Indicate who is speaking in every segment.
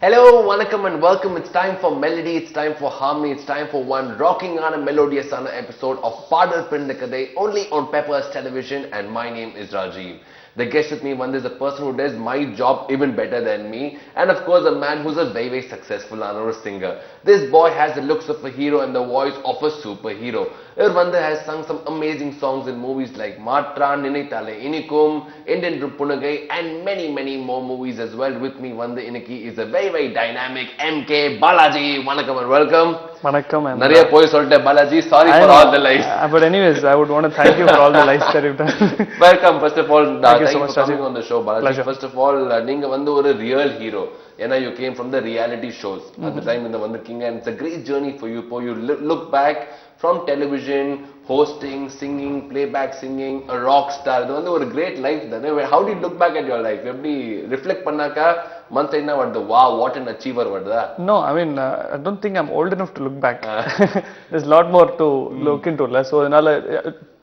Speaker 1: Hello, vanakkam and welcome. It's time for melody, it's time for harmony, it's time for one rocking on a melodious on episode of Paadal Pirantha Kadhai only on Peppers Television, and my name is Rajiv. The guest with me one is a person who does my job even better than me, and of course a man who's a very successful singer. This boy has the looks of a hero and the voice of a superhero. Irvanda has sung some amazing songs in movies like Matra, Ninitale Inikum, Indian Rupunagai, and many more movies as well. With me, Vanda Iniki is a very dynamic MK Balaji. Vanakkam and welcome.
Speaker 2: Vanakkam and
Speaker 1: Nariya poi solte Balaji, sorry for all the lies.
Speaker 2: But anyways, I would want to thank you for all the lies that you've done.
Speaker 1: Welcome, first of all.
Speaker 2: Thank you so much
Speaker 1: for coming on the show, Balaji.
Speaker 2: Pleasure.
Speaker 1: First of all, neenga vandu oru real hero. You came from the reality shows at the time in the Vandu King, and it's a great journey for you. You look back from television, hosting, singing, playback singing, a rock star. It was a great life. How do you look back at your life? You reflect pannaka, month in wow, what an achiever was that?
Speaker 2: No, I mean, I don't think I'm old enough to look back. There's a lot more to look into. So,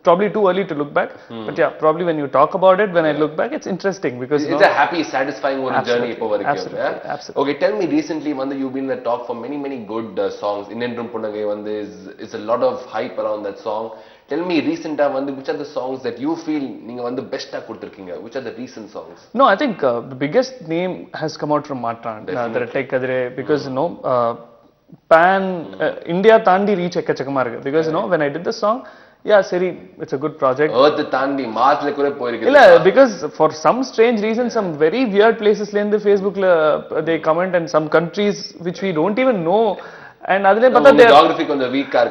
Speaker 2: probably too early to look back. But yeah, probably when you talk about it, when I look back, it's interesting because
Speaker 1: it's a happy, satisfying journey.
Speaker 2: Absolutely.
Speaker 1: Okay, tell me, recently, you've been in the talk for many good songs. Indian Rumpunagai is a lot of hype around that song. Tell me, recent which are the songs that you feel the best? Which are the recent songs?
Speaker 2: No, I think the biggest name has come out from Matra, Kadhai, because India Tandi reach ekkachakama because when I did the song, yeah, Siri, it's a good project. Because for some strange reason, some very weird places in the Facebook they comment, and some countries which we don't even know. And
Speaker 1: geography on the weak car.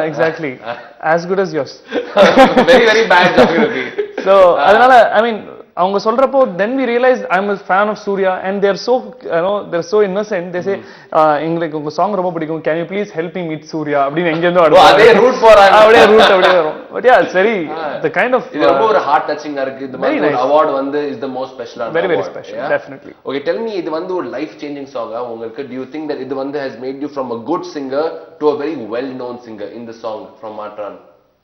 Speaker 2: Exactly. As good as yours.
Speaker 1: very bad geography.
Speaker 2: So, I mean, then we realize I'm a fan of Surya, and they're so innocent. They say, song can you please help me meet Surya?
Speaker 1: They root for
Speaker 2: But yeah, it's very the kind of
Speaker 1: heart touching.
Speaker 2: Very nice.
Speaker 1: Award is the most special.
Speaker 2: Very special, yeah? Definitely.
Speaker 1: Okay, tell me, this is a life changing song. Do you think that this has made you from a good singer to a very well known singer in the song from Matran?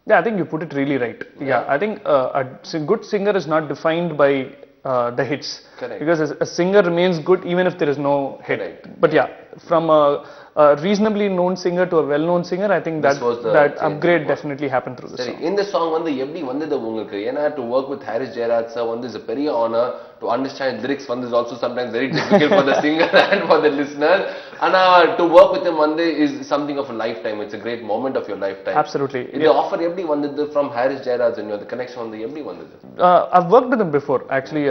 Speaker 2: Yeah, I think you put it really right. Yeah, I think a good singer is not defined by the hits.
Speaker 1: Correct.
Speaker 2: Because a singer remains good even if there is no hit.
Speaker 1: Correct.
Speaker 2: But yeah, from a reasonably known singer to a well-known singer, I think that upgrade definitely happened through the song.
Speaker 1: In the song, to work with Harris Jayaraj sir is a very honor. To understand lyrics is also sometimes very difficult for the singer and for the listener. And to work with him is something of a lifetime. It's a great moment of your lifetime.
Speaker 2: Absolutely.
Speaker 1: The offer from Harris Jayaraj and the connection
Speaker 2: I've worked with him before. Actually,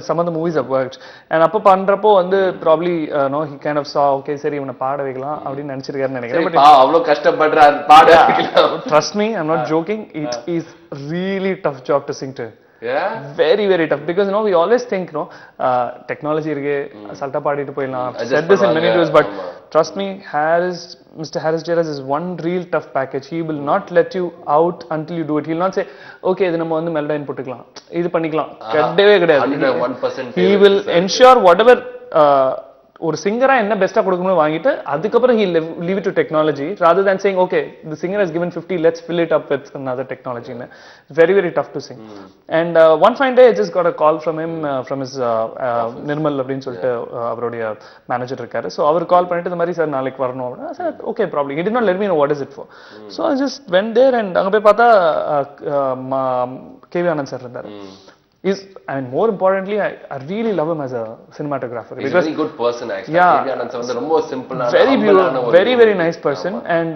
Speaker 2: some of the movies I've worked. And probably he kind of saw, okay, sir, even a part of trust me, I'm not joking. It is really tough job to sing to.
Speaker 1: Yeah,
Speaker 2: very tough, because we always think technology salta paadittu poidalam. I've said this in many videos, but trust me, Mr. Harris Jayaraj is one real tough package. He will not let you out until you do it. He will not say, okay, idu namma melody input puttukalam, idu pannikalam, keddave kediyadu.
Speaker 1: 100%
Speaker 2: he will ensure whatever ஒரு சிங்கரா என்ன பெஸ்டா கொடுக்கணும்னு வாங்கிட்டு அதுக்கப்புறம் he leave it to technology rather than saying, okay, the singer has given 50, let's fill it up with another technology. Very tough to sing. And one fine day I just got a call from him, from his Nirmal அப்படினு சொல்லிட்டு அவருடைய manager இருக்காரு. So அவர் கால் பண்ணிட்டு இந்த மாதிரி sir நாளைக்கு வரணும் அப்படினா. I said, okay, probably. He did not let me know what is it for. So I just went there, and அங்க போய் பார்த்தா கேவி ஆனந்த் சார் இருந்தாரு. More importantly, I really love him as a cinematographer.
Speaker 1: He's a very good person, actually.
Speaker 2: Yeah, very beautiful, very nice person. And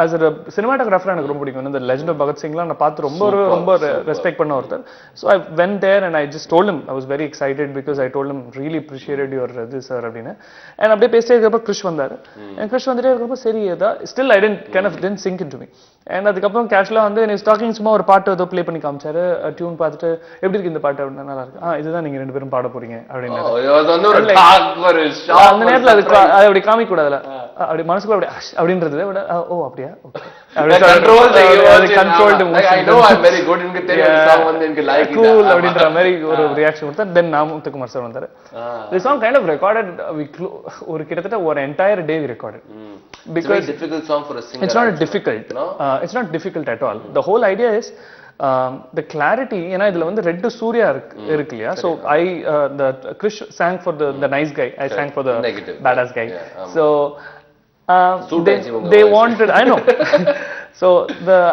Speaker 2: as a cinematographer, I like the Legend of Bhagat Singh. I respect him. So I went there and I just told him, I was very excited because I told him, really appreciated your this sir. And abde peste Krish vandar. And Krish vandare seri still I didn't sink into me. And adukapram casual ah he was talking summa or part edo play panni kaamicharu, tune paathitu eppadi irukku indha paattu appadina nalla irukku idha neenga rendu perum paada poringa appadina
Speaker 1: ஒரு talk for a shot
Speaker 2: அந்த நேரத்துல அது அப்படி காமிக்க கூடாதுல அப்படி மனசுக்குள்ள அப்படி அப்படின்றது ஓ அப்படியே okay
Speaker 1: controlled I know I'm very good in the song enku like
Speaker 2: cool அப்படின்ற மாதிரி ஒரு ரியாக்ஷன் கொடுத்தா then நாமுத்துக்குமார் சார் வந்தாரு. The song kind of recorded ஒரு கிட்டத்தட்ட ஒரு entire day we recorded.
Speaker 1: Because it's a very difficult song for a singer.
Speaker 2: It's not difficult. It's not difficult at all. The whole idea is the clarity, ஏன்னா இதுல வந்து red Surya இருக்கு இல்லையா, so the Krish sang for the nice guy, I sang for the negative badass guy. So they wanted, I know. So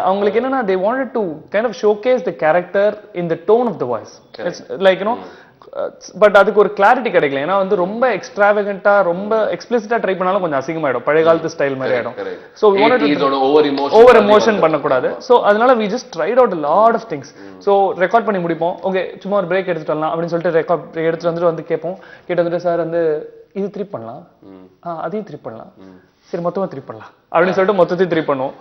Speaker 2: அவங்களுக்கு என்னன்னா they wanted to kind of showcase the character in the tone of the voice. It's like but அதுக்கு ஒரு clarity கிடைக்கல. ஏன்னா வந்து ரொம்ப எக்ஸ்ட்ராவகண்டா ரொம்ப எக்ஸ்பிளிசிட்டா try பண்ணாலும் கொஞ்சம் அசிங்கமாயிடும், பழைய காலத்து ஸ்டைல் மாதிரி ஆயிடும். ஸோ ஓவர் எமோஷன் பண்ணக்கூடாது. ஸோ அதனால we just tried out a lot of things. So record பண்ணி முடிப்போம், ஓகே சும்மா ஒரு பிரேக் எடுத்துட்டு வரலாம் அப்படின்னு சொல்லிட்டு ரெக்கார்ட் எடுத்துட்டு வந்து கேட்போம். கேட்டு வந்துட்டு சார் வந்து இது த்ரிப் பண்ணலாம், அதையும் த்ரிப் பண்ணலாம், சரி மொத்தமா த்ரிப் பண்ணலாம் அப்படின்னு சொல்லிட்டு மொத்தத்தையும் த்ரிப் பண்ணுவோம்.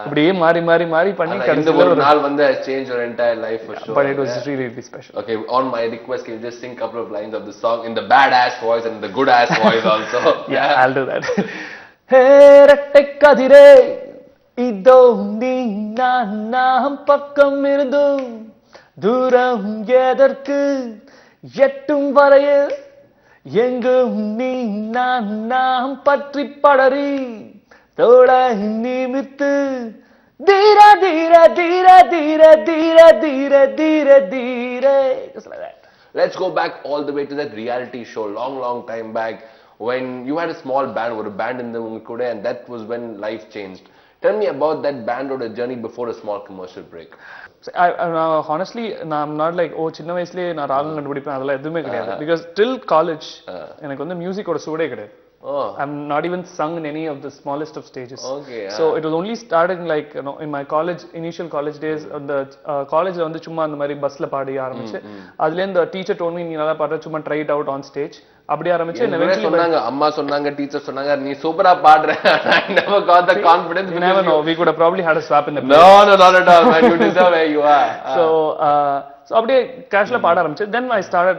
Speaker 2: இப்படியே மாறி மாறி மாறி பண்ணி
Speaker 1: கடைசில ஒரு நாள் வந்து change your entire life for sure.
Speaker 2: But it was really really special.
Speaker 1: Okay, on my request, can you just sing a couple of lines of the song in the badass voice and the good ass voice also?
Speaker 2: Yeah, I'll do that. Hey ratte kadire idho ni nam pakkam irundu தூரம் எதற்கு எட்டும் வரையில் எங்கும் நீ நாம் பற்றி படரி தோட நிமித்து தீர தீர தீர தீர தீர தீர தீர தீர.
Speaker 1: Let's go back all the way to that reality show long time back when you had a small band or a band in the unga kuda, and that was when life changed. Tell me about that band or the journey before a small commercial break.
Speaker 2: Honestly, I'm not like சின்ன வயசுலயே நான் ராகம் கண்டுபிடிப்பேன் அதெல்லாம் எதுவுமே கிடையாது. Because till college எனக்கு வந்து மியூசிக்கோட சூடே கிடையாது. I'm not even sung in any of the smallest of stages.
Speaker 1: Okay.
Speaker 2: So it was only started like in my initial college days. The collegeல வந்து சும்மா அந்த மாதிரி பஸ்ல பாடி ஆரம்பிச்சு அதுல இந்த டீச்சர் told me நீ நல்லா பாடுற, சும்மா try it out on stage அப்படி ஆரம்பிச்சு.
Speaker 1: சொன்னாங்க அம்மா சொன்னாங்க, டீச்சர் சொன்னாங்க நீ சூப்பரா பாடுற. I never got the confidence.
Speaker 2: You never know, we could have probably had a swap in the
Speaker 1: no not at all man, you deserve where you are.
Speaker 2: So அப்படியே கேஷ்ல பாட ஆரம்பிச்சு. Then I started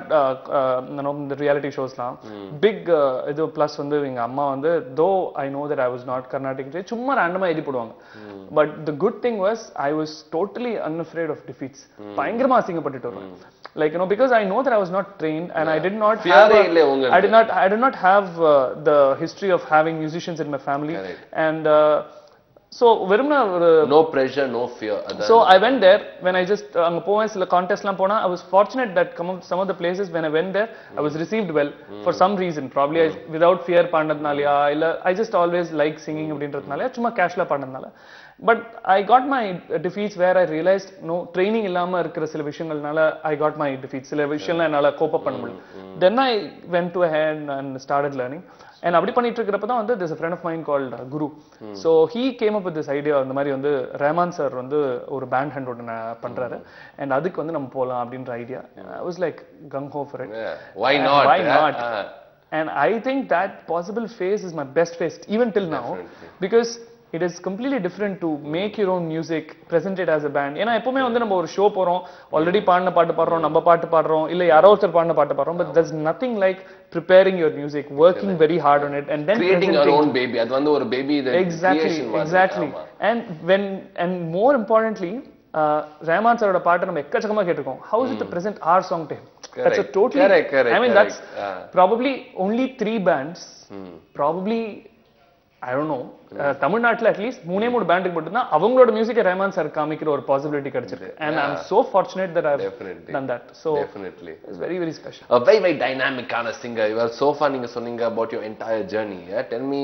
Speaker 2: the reality showsலாம் big இது plus வந்து எங்க அம்மா வந்து though I know that I was not Carnatic சும்மா ரேண்டமா எழுதி போடுவாங்க. But the good thing was I was totally unafraid of defeats. பயங்கரமா அசிங்கப்பட்டுட்டு வருவேன். Like because I know that I was not trained and I did not have the history of having musicians in my family. And so
Speaker 1: no pressure, no fear.
Speaker 2: So I went there when I just anga poven sila contest la pona. I was fortunate that some of the places when I went there I was received well for some reason, probably without fear paadnadnalaya illa I just always like singing அப்படின்றதுனால சும்மா கேஷ்ல பாடுனதுனால. But I got my defeats where I realized no training illama irukra sila விஷயங்கள்னால I got my defeats. sila விஷயம்லாம் என்னால cope up பண்ண முடியல. Then I went to ahead and started learning. And அப்படி பண்ணிட்டு இருக்கிறப்ப தான் வந்து there's a friend of mine called Guru. So he came up with this idea. அந்த மாதிரி வந்து ரஹ்மான் சார் வந்து ஒரு பேண்ட் ஹண்ட் ஒன்று பண்றாரு and அதுக்கு வந்து நம்ம போலாம் அப்படின்ற idea. I was like gung ho for it.
Speaker 1: Why not?
Speaker 2: And I think that possible phase is my best phase even till now. Because it is completely different to make your own music, present it as a band. ஏன்னா எப்பவுமே வந்து நம்ம ஒரு show போறோம், already பாடின பாட்டு பாடுறோம், நம்ம பாட்டு பாடுறோம், இல்ல யாரோ ஒருத்தர் பாடின பாட்டு பாடுறோம். But there's nothing like preparing your music, working very hard on it, and then
Speaker 1: creating your own baby. அது வந்து ஒரு baby
Speaker 2: exactly. And more importantly, Rahman சாரோட பாட்டு நம்ம எக்கச்சக்கமா கேட்டிருக்கோம். How is it to present our song to him? That's a totally
Speaker 1: correct.
Speaker 2: I mean that's probably only 3 bands. Probably I don't know. தமிழ்நாட்டுல at least 3 பேண்டுக்கு மட்டும் தான் அவங்களோட மியூசிக்கை ரஹ்மான் சார் காமிக்கிற ஒரு பாசிபிலிட்டி கிடைச்சிருக்கு. And I'm so fortunate that I've done that. So
Speaker 1: definitely
Speaker 2: it's very very special.
Speaker 1: A very dynamic kind of singer. You are so fun. நீங்க சொன்னீங்க about your entire journey. Tell me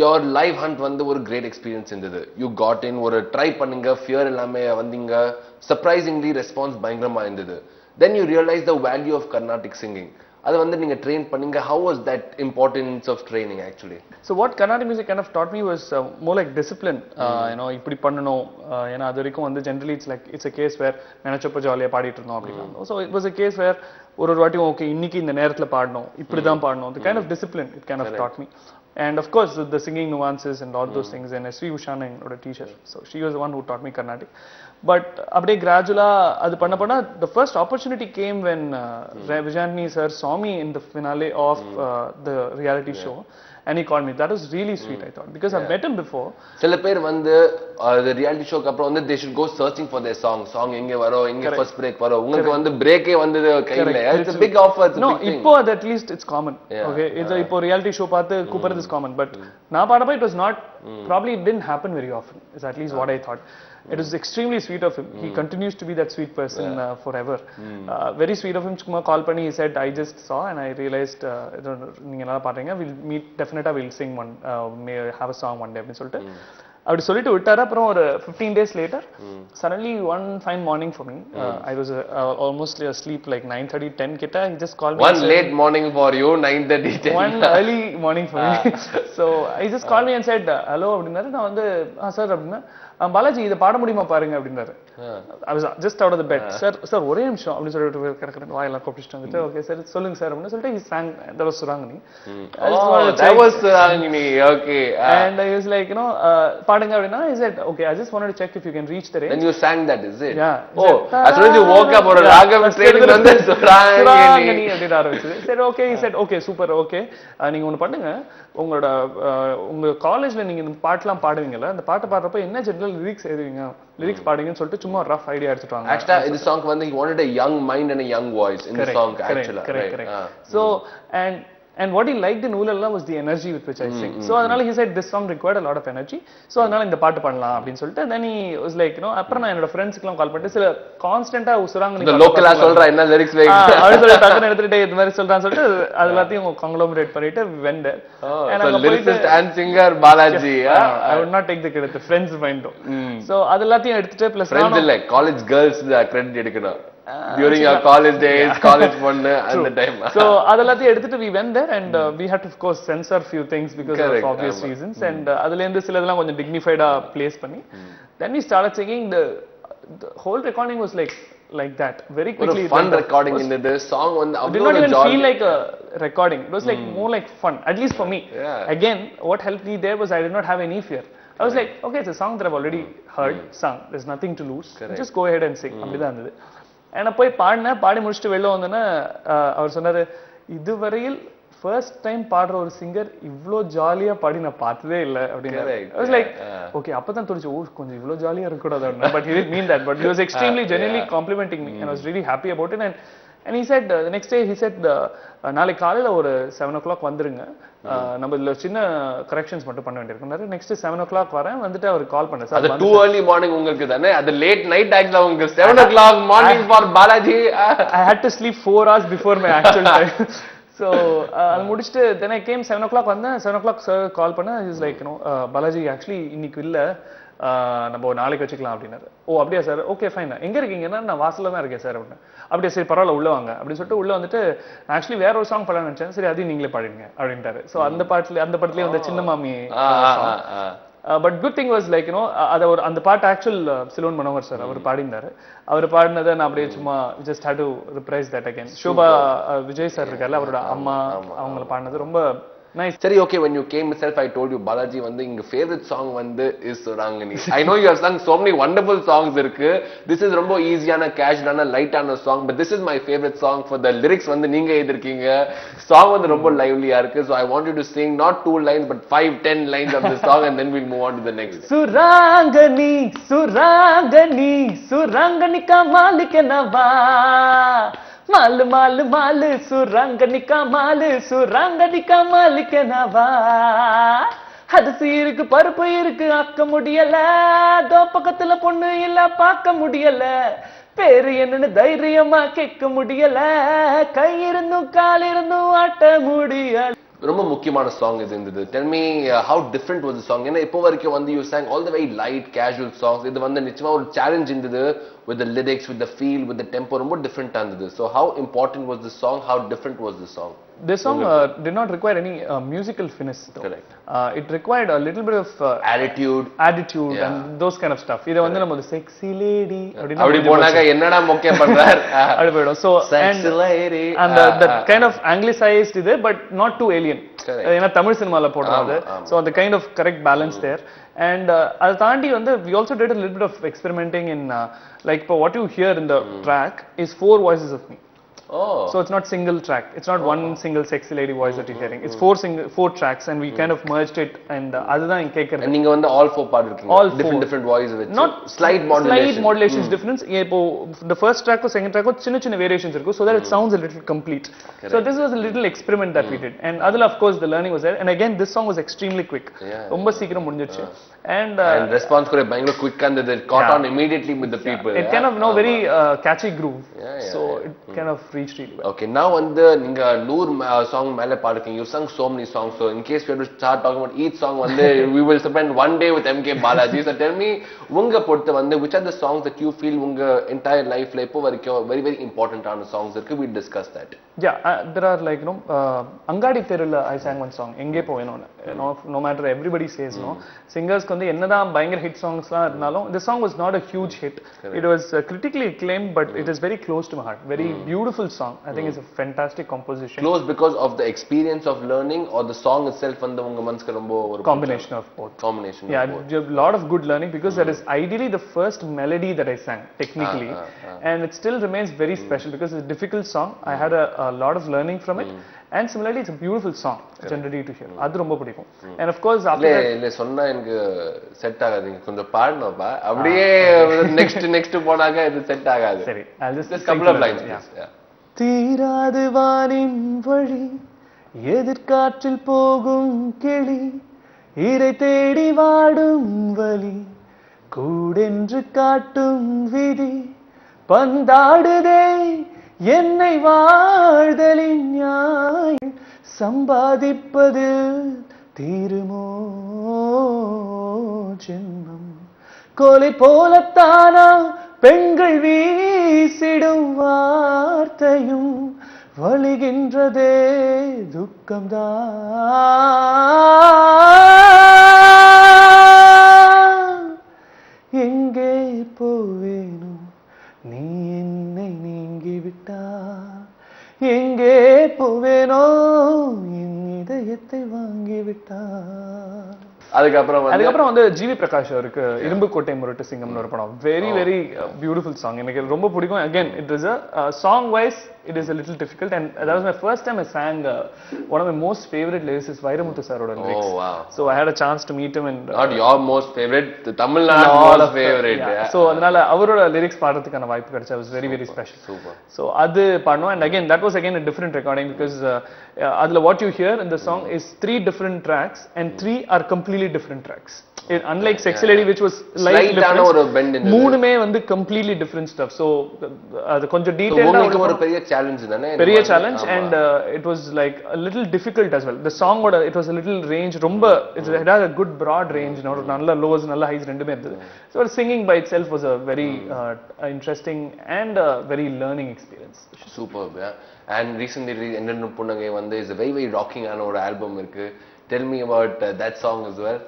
Speaker 1: your live hunt வந்து ஒரு great experience இருந்தது. You got in, ஒரு try பண்ணீங்க, fear இல்லாம வந்தீங்க, surprisingly response பயங்கரமா இருந்தது. Then you realize the value of Carnatic singing. அது வந்து நீங்க ட்ரெயின் பண்ணீங்க. How was that importance of training actually?
Speaker 2: So what Carnatic music kind of taught me was more like discipline. இப்படி பண்ணணும். ஏன்னா அது வரைக்கும் வந்து generally it's a case where நினைச்சப்ப ஜாலியா பாடிட்டு இருந்தோம் அப்படின்னா. So it was a case where ஒரு வாட்டி ஓகே இன்னைக்கு இந்த நேரத்துல பாடணும், இப்படிதான் பாடணும். The kind of discipline it kind of taught me. And of course the singing nuances and all those things. And S.V. Ushana என்னோட teacher, so she was the one who taught me Carnatic. But அப்படியே gradually அது பண்ண the first opportunity came when Vijayantini sir saw me in the finale of the reality show. And he called me. That was really sweet, I thought, because I've met him before.
Speaker 1: சில பேர் வந்து the reality show க்கு அப்புறம் வந்து they should go searching for their song எங்க வரும், எங்க first break வரும். உங்களுக்கு வந்து பிரேக்கே வந்தது கையில. It's a big offer.
Speaker 2: No, இப்போ at least it's common. Okay, இப்போ reality show பார்த்து கூப்பிடுறது is common. But நான் பாடப்ப it was not probably it didn't happen very often, is at least what I thought. It was extremely sweet of him. He continues to be that sweet person forever. Very sweet of him. Chuma call pani, he said, I just saw and I realized, we'll meet, definitely we'll sing one, may have a song one day. அப்படி சொல்லிட்டு விட்டாரு. அப்புறம் ஒரு 15 days later, suddenly one fine morning for me, I was almost asleep like 9:30, 10 கிட்ட. He just called me.
Speaker 1: One late morning for you, 9:30, 10.
Speaker 2: One early morning for me. So he just called me and said, hello அப்படின்னாரு. நான் வந்து sir அப்படின்னா, பாலாஜி இதை பாட முடியுமா பாருங்க அப்படின்னாரு. I was just out of the bed. Sir ஒரே நிமிஷம் அப்படின்னு சொல்லிட்டு கிடக்கிறேன் வாயெல்லாம் கூப்பிட்டு வந்துட்டு, ஓகே சார் சொல்லுங்க சார் அப்படின்னு சொல்லிட்டு he sang, that was Surangani.
Speaker 1: That was Surangani, okay.
Speaker 2: And I was like, பாடுங்க அப்படின்னா, he said, okay, I just wanted to check if you can reach the range.
Speaker 1: Then you sang that, is it?
Speaker 2: Yeah.
Speaker 1: Oh, as soon as you woke up ஒரு ராகம் training வந்து Surangani
Speaker 2: அப்படின்னு ஆரம்பிச்சது. சரி okay, he said, okay, super, okay. நீங்க ஒன்று பண்ணுங்க, உங்க காலேஜ்ல நீங்க இந்த பாட்டெல்லாம் பாடுவீங்கல்ல, அந்த பாட்டை பாடுறப்ப என்ன ஜெனரல் லிரிக்ஸ் எழுதுவீங்க, லிரிக்ஸ் பாடுங்கன்னு சொல்லிட்டு சும்மா ரஃப் ஐடியா எடுத்துட்டாங்க.
Speaker 1: Actually, in the song வந்து he wanted a young mind and a young voice in the song actually.
Speaker 2: Correct. So and what he liked in Ulala was the energy with which I sing. So அதனால he said this song required a lot of energy. So அதனால இந்த பாட்டு பண்ணலாம் அப்படின்னு சொல்லிட்டு, then he was like, அப்புறம் நான் என்னோட ஃப்ரெண்ட்ஸ்க்குலாம் கால் பண்ணிட்டு, சில கான்ஸ்டன்ட்டா Surangani
Speaker 1: இந்த லோக்கலா சொல்ற என்ன லிரிக்ஸ் வைங்க
Speaker 2: அப்படி சொல்லி டக்குன்னு எடுத்துட்டு இது மாதிரி சொல்றான்னு சொல்லிட்டு அது எல்லாத்தையும் காங்க்ளோமரேட் பண்ணிட்டு went there.
Speaker 1: So lyricist and singer Balaji.
Speaker 2: I would not take the credit, the friends mind. So அது எல்லாத்தையும் எடுத்துட்டு plus
Speaker 1: friends இல்ல, college girls credit எடுக்கணும். During your college days, college பொண்ணு அந்த டைம்.
Speaker 2: So அதெல்லாத்தையும் எடுத்துட்டு we went there and we had to of course censor few things because of obvious reasons, and அதுல இருந்து சிலதெல்லாம் கொஞ்சம் dignified-ஆ place பண்ணி, then we started singing. The whole recording was like that very quickly.
Speaker 1: Fun recording in the song on the,
Speaker 2: it did not even feel like a recording. It was like more like fun, at least for me. Again, what helped me there was I did not have any fear. I was like, okay, it's a song that I've already heard, sung, there's nothing to lose. Just go ahead and sing. அப்படிதான் இருந்தது. and போய் பாடி முடிச்சுட்டு வெளில வந்தோன்னா அவர் சொன்னாரு, இதுவரையில் first time பாடுற ஒரு சிங்கர் இவ்ளோ ஜாலியா பாடி நான் பார்த்ததே இல்லை அப்படின்னாரு. I was like, okay, அப்பதான் தோணுச்சு, ஓ கொஞ்சம் இவ்ளோ ஜாலியா இருக்கக்கூடாது அப்படின்னா. But he didn't mean that, but he was extremely genuinely complimenting me and I was really happy about it. And he said, the next day he said, நாளைக்கு காலையில ஒரு 7 o'clock வந்துருங்க, நம்ம இதுல சின்ன கரெக்ஷன்ஸ் மட்டும் பண்ண வேண்டியிருக்கும். நெக்ஸ்ட் 7 o'clock வரேன், வந்துட்டு அவர் கால் பண்ண சார்.
Speaker 1: அது too early morning உங்களுக்கு தானே, அது late night ஆக்சுவலா உங்களுக்கு 7 o'clock morning for Balaji.
Speaker 2: I had to sleep 4 hours before my actual time. So அது முடிச்சிட்டு then I came 7 o'clock வந்தேன். 7 o'clock சார் கால் பண்ண, he was like, Balaji actually இன்னைக்கு இல்ல, நம்ம நாளைக்கு வச்சுக்கலாம் அப்படின்னாரு. ஓ அப்படியா சார், ஓகே ஃபைன், எங்க இருக்கீங்கன்னா நான் வாசல்ல தான் இருக்கேன் சார் அப்படின்னு. அப்படியே சரி பரவாயில்ல உள்ள வாங்க அப்படின்னு சொல்லிட்டு உள்ள வந்துட்டு, ஆக்சுவலி வேற ஒரு சாங் பாடலாம்னு நினைச்சேன், சரி அதையும் நீங்களே பாடிடுங்க அப்படின்ட்டாரு. ஸோ அந்த படத்துலயே வந்து சின்ன மாமி. But good thing was like அதை ஒரு அந்த பாட்டு ஆக்சுவல் சிலோன் மனோகர் சார் அவர் பாடினாரு. அவர் பாடினதை நான் அப்படியே சும்மா just had to reprise that again. Shoba Vijay sir இருக்கார்ல, அவரோட அம்மா அவங்கள பாடினது ரொம்ப nice.
Speaker 1: Seri, okay, when you came itself, I told you, Balaji, your favorite song is Surangani. I know you have sung so many wonderful songs. This is ரொம்ப ஈஸியான கேஷுவலான லைட்டான song, but this is my favorite song for the lyrics நீங்க எழுதிருக்கீங்க. Song ரொம்ப lively-ஆ இருக்கு. So I want you to sing not 2 lines but 5-10 lines of the song and then we'll move on to the next.
Speaker 2: Surangani, Surangani, Surangani ka malik na ba, माल माल माल सुरंगनी का माल सुरंगनी का मालिक नवा, ஹரிசி இருக்கு பருப்பு இருக்கு ஆக்க முடியல, தோ பக்கத்துல பொண்ணு இல்ல பார்க்க முடியல, பேரு என்னன்னு தைரியமா கேட்க முடியல, கை இருந்தும் கால் இருந்தும் ஆட்ட முடியல.
Speaker 1: ரொம்ப முக்கியமான சாங் இது இருந்தது. Tell me how different was the song? ஏன்னா இப்போ வரைக்கும் you sang all the way light casual songs. இது நிச்சயமா ஒரு சேலஞ்ச் இருந்தது with the lyrics, with the feel, with the tempo. ரொம்ப டிஃபரெண்டா இருந்தது. So how important was the song? How different was the song?
Speaker 2: This song did not require any musical finesse though. Correct. It required a little bit of attitude and those kind of stuff. இத நம்ம sexy lady
Speaker 1: அப்படி போனாங்க என்னடா மொக்கே பண்றார்
Speaker 2: அப்படி போய்டும். So
Speaker 1: sexy lady
Speaker 2: and that kind of anglicized இது but not too alien. ஏன்னா தமிழ் சினிமால போடுறது. So the kind of correct balance there. And அதை தாண்டி we also did a little bit of experimenting in like what you hear in the track is 4 voices of me.
Speaker 1: Oh.
Speaker 2: So it's not single track. It's not one single sexy lady voice that you're hearing. It's four tracks, and we kind of merged it. And அதுதான் இங்க கேக்குறது.
Speaker 1: And நீங்க வந்து all four பாடிருக்கீங்க.
Speaker 2: All
Speaker 1: different voice with
Speaker 2: not
Speaker 1: slight modulation.
Speaker 2: Slight modulations difference. இப்போ the first track or second track சின்ன variations இருக்கும், so that it sounds a little complete. Correct. So this was a little experiment that we did, and adula of course the learning was there. And again, this song was extremely quick. ரொம்ப சீக்கிரம் முடிஞ்சிருச்சு. And
Speaker 1: response கூட பயங்கர quick and they caught on immediately with the people.
Speaker 2: It kind of very catchy groove. So it kind of reached really well.
Speaker 1: Okay, now வந்து நீங்க 100 song மேல பாடுறீங்க. You sung so many songs, so in case we have to start talking about each song வந்து we will spend one day with MK Balaji. So tell me, உங்க பொறுத்த வந்து which are the songs that you feel உங்க entire life ல இப்போ வரைக்கும் very important ஆன songs இருக்கு? We discuss that.
Speaker 2: Yeah, there are like அங்காடி தெருல I sang one song, எங்கே போவேனோன்னு. No matter everybody says no, singers வந்து என்னதான் பயங்கர hit songsலாம் இருந்தாலும் the song was not a huge hit. Correct. It was critically acclaimed, but it is very close to my heart. Very beautiful song. I think it's a fantastic composition.
Speaker 1: Close because of the experience of learning, or the song itself வந்து உங்க மனசுக்கு ரொம்ப ஒரு
Speaker 2: combination of both.
Speaker 1: Combination
Speaker 2: of both.
Speaker 1: Yeah,
Speaker 2: a lot of good learning, because that is ideally the first melody that I sang technically, and it still remains very special because it's a difficult song. I had a lot of learning from it. And similarly, it's a beautiful song generally to hear. அது ரொம்ப பிடிக்கும். And of course after that
Speaker 1: இல்ல சொன்னா எனக்கு set ஆகாது. கொஞ்சம் பாடணும்ப்பா. அப்படியே next போனாங்க இது செட் ஆகாது.
Speaker 2: சரி, I'll just
Speaker 1: couple of lines. Yeah.
Speaker 2: தீராது வானின் வழி எதிர்காற்றில் போகும் கிளி இரை தேடி வாடும் வலி கூடென்று காட்டும் விதி பந்தாடுதே என்னை வாழ்தலின் நியாயம் சம்பாதிப்பது தீருமோ ஜென்மம் கோலை போலத்தானா பெண்கள் வீசிடும் வார்த்தையும் வலிகின்றதே துக்கம்தான் எங்கே போவேனோ நீ என்னை நீங்கிவிட்டா எங்கே போவேனோ என் இதயத்தை வாங்கிவிட்டா. அதுக்கப்புறம் வந்து ஜிவி பிரகாஷ் அவருக்கு இரும்பு கோட்டை முரட்டு சிங்கம்னு ஒரு படம். Very beautiful song. எனக்கு ரொம்ப பிடிக்கும். Again it is song wise it is a little difficult, and that was my first time I sang one of my most favorite lyrics is Vairamuthu சாரோட lyrics.
Speaker 1: Oh wow.
Speaker 2: So I had a chance to meet him, and
Speaker 1: not your most favorite, the Tamil Nadu most favorite. Yeah.
Speaker 2: So அதனால அவரோட lyrics பாடுறதுக்கான வாய்ப்பு கிடைச்சா was very special.
Speaker 1: Super.
Speaker 2: So அது பாடணும். And again that was again a different recording, because அதுல what you hear in the song is 3 different tracks, and 3 are completely different tracks. Unlike Sexy Lady, which was slight different, மூணுமே வந்து completely different stuff. So அது கொஞ்சம் டீடைலா
Speaker 1: ஒரு பெரிய challenge தானே.
Speaker 2: பெரிய challenge, and it was like a little difficult as well. The song oda it was a little range, ரொம்ப it had a good broad range, நல்ல lows நல்ல highs ரெண்டுமே இருந்தது. So singing by itself was a very interesting and very learning experience.
Speaker 1: Superb. Yeah. And recently என்னென்ன பொண்ணுங்க வந்து is a very rocking ஆன ஒரு ஆல்பம் இருக்கு. Tell me about that song as well.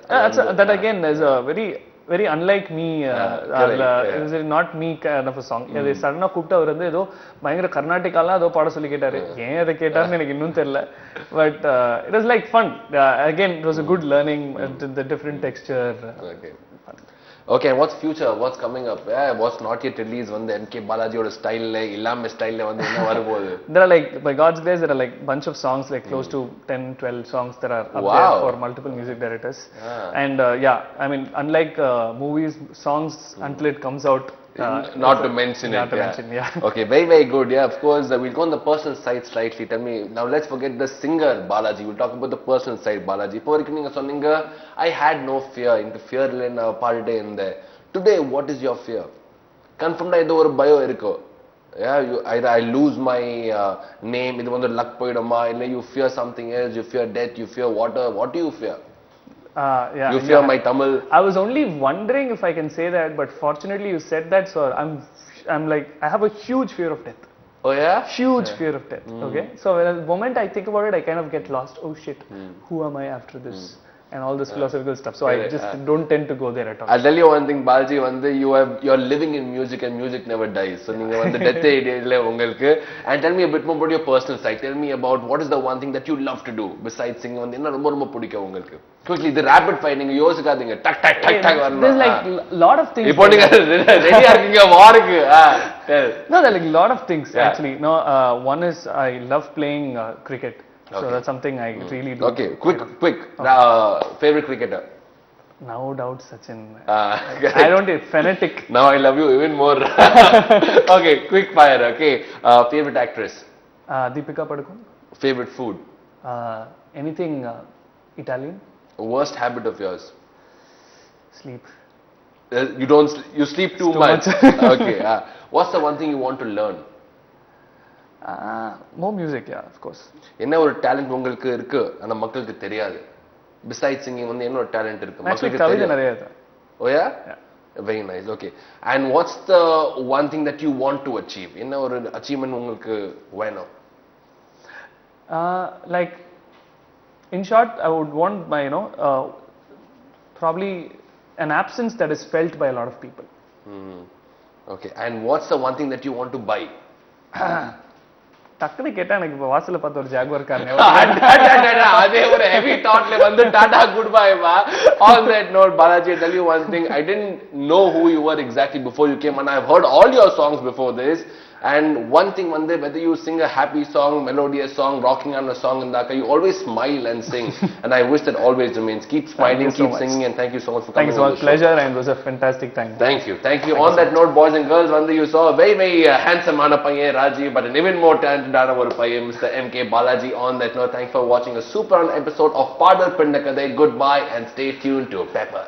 Speaker 2: That again is a very unlike me. It is not me kind of a song. இது சடனா கூப்பிட்டு அவர் வந்து ஏதோ பயங்கர கர்நாடிகாலாம் ஏதோ பாட சொல்லி கேட்டாரு. ஏன் அதை கேட்டாருன்னு எனக்கு இன்னும் தெரியல. But it was like fun. Again it was a good learning, the different texture.
Speaker 1: Okay, and what's future? What's coming up? What's not yet released? வந்து MK Balaji oda style la illama style la வந்து என்ன வரப்போகுது?
Speaker 2: There are like, by God's grace, there are like bunch of songs, like close to 10-12 songs that are up there for multiple music directors. And I mean, unlike movies, songs until it comes out.
Speaker 1: Not to mention it. Okay, very good. Yeah, of course. We'll go on the personal side slightly. Tell me, now let's forget the singer Balaji. We'll talk about the personal side Balaji. இப்போ வரைக்கும் நீங்க சொன்னீங்க I had no fear. இந்த fearல நான் பாடிட்டே இருந்தேன். Today, what is your fear? Confirmed ஏதோ ஒரு பயம் இருக்கோ? Yeah, either I lose my name, இது வந்து luck போய்டுமா, இல்ல you fear something else, you fear death, you fear water. What do you fear? You fear my Tamil.
Speaker 2: I was only wondering if I can say that, but fortunately you said that, so I'm like, I have a huge fear of death.
Speaker 1: Oh yeah?
Speaker 2: Huge fear of death. Okay, so the moment I think about it, I kind of get lost. Oh shit, who am I after this? and all this philosophical stuff. So I just don't tend to go there at all.
Speaker 1: I'll tell you one thing, Balaji, you're living in music and music never dies. So நீங்க வந்து death இல்ல உங்களுக்கு. And tell me a bit more about your personal side. Tell me about what is the one thing that you love to do besides singing. வந்து என்ன ரொம்ப ரொம்ப பிடிக்கும் உங்களுக்கு? Quickly, the rapid fire நீங்க யோசிக்காதீங்க. டக் டக் டக் டக் வரணும்.
Speaker 2: There's like lot of things.
Speaker 1: இப்போ நீங்க ரெடியா இருக்கீங்க வாருக்கு.
Speaker 2: No, there are like lot of things actually. No, one is I love playing cricket. So that's something I really do.
Speaker 1: Okay, quick. Favorite cricketer?
Speaker 2: No doubt Sachin. I don't get fanatic.
Speaker 1: Now I love you even more. Okay, quick fire. Okay, favorite actress?
Speaker 2: Deepika Padukone.
Speaker 1: Favorite food?
Speaker 2: Anything Italian.
Speaker 1: Worst habit of yours?
Speaker 2: Sleep.
Speaker 1: You sleep too much. Okay. What's the one thing you want to learn?
Speaker 2: More music, yeah, of course.
Speaker 1: என்ன ஒரு talent உங்களுக்கு இருக்கு ஆனா மக்களுக்கு தெரியாது? Besides singing வந்து என்ன ஒரு டாலன்ட் இருக்கு
Speaker 2: மக்களுக்கு கவிதை நிறைய இருக்கு.
Speaker 1: Oh yeah? Very nice. Okay. And what's the one thing that you want to achieve? என்ன ஒரு achievement உங்களுக்கு வேணும்?
Speaker 2: Like in short, I would want my probably an absence that is felt by a lot of people.
Speaker 1: Okay. And what's the one thing that you want to buy?
Speaker 2: டக்குனு கேட்டா எனக்கு இப்ப வாசல்ல பார்த்த ஒரு ஜாகுவார் கார்
Speaker 1: அதே ஒரு heavy தாட்ல வந்து டாடா குட் பை பா. On that note, Balaji, I'll tell you one thing. I didn't know who you were exactly before you came, and I've heard all your songs before this. And one thing, Vande, whether you sing a happy song, melodious song, rocking on a song in Dhaka, you always smile and sing. And I wish that always remains. Keep smiling, keep singing, and thank you so much for coming.
Speaker 2: Thanks, it was a pleasure and it was a fantastic time.
Speaker 1: Thank you. On that note, boys and girls, Vande, you saw a very, very handsome Anapaye Raji, but an even more talented Anapaye, Mr. MK Balaji. On that note, thanks for watching a super episode of Paadal Pirantha. Goodbye and stay tuned to Pepper.